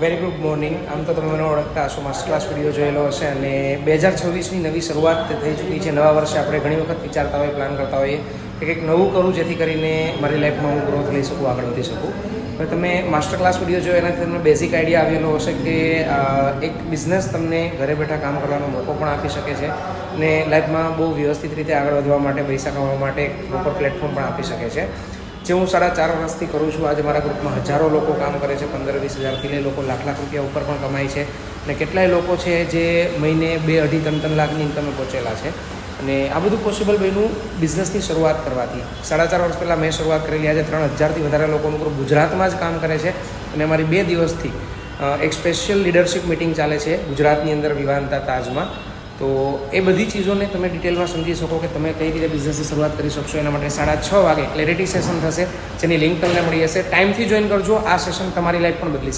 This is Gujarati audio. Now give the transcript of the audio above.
Very good morning. આમ તો તમે મને ઓળખતા હશો, માસ્ટર ક્લાસ વિડીયો જોયેલો હશે અને 2026ની નવી શરૂઆત થઈ ચૂકી છે. નવા વર્ષે આપણે ઘણી વખત વિચારતા હોઈએ, પ્લાન કરતા હોઈએ કે કંઈક નવું કરું જેથી કરીને મારી લાઈફમાં હું ગ્રોથ લઈ શકું, આગળ વધી શકું. હવે તમે માસ્ટર ક્લાસ વિડીયો જોયો એનાથી તમને બેઝિક આઈડિયા આવેલો હશે કે એક બિઝનેસ તમને ઘરે બેઠા કામ કરવાનો મોકો પણ આપી શકે છે અને લાઈફમાં બહુ વ્યવસ્થિત રીતે આગળ વધવા માટે, પૈસા કમાવા માટે એક પ્રોપર પ્લેટફોર્મ પણ આપી શકે છે. જે હું 4.5 વર્ષથી કરું છું. આજે મારા ગ્રુપમાં હજારો લોકો કામ કરે છે, 15-20 હજારથી લઈ લોકો લાખ રૂપિયા ઉપર પણ કમાય છે અને કેટલાય લોકો છે જે મહિને 2, 2.5, 3 લાખની ઇન્કમે પહોંચેલા છે. અને આ બધું પોસિબલ બન્યું બિઝનેસની શરૂઆત કરવાથી. 4.5 વર્ષ પહેલાં મેં શરૂઆત કરેલી. આજે 3000થી વધારે લોકોનું ગ્રુપ ગુજરાતમાં જ કામ કરે છે અને અમારી 2 દિવસથી એક સ્પેશિયલ લીડરશિપ મિટિંગ ચાલે છે ગુજરાતની અંદર વિવાંતા તાજમાં. તો એ બધી ચીજોને તમે ડિટેલમાં સમજી શકો કે તમે કઈ રીતે બિઝનેસની શરૂઆત કરી શકશો. એના માટે 6:30 વાગે ક્લેરિટી સેશન થશે, જેની લિંક તમને મળી હશે. ટાઈમથી જોઈન કરજો. આ સેશન તમારી લાઈફ પણ બદલી શકે.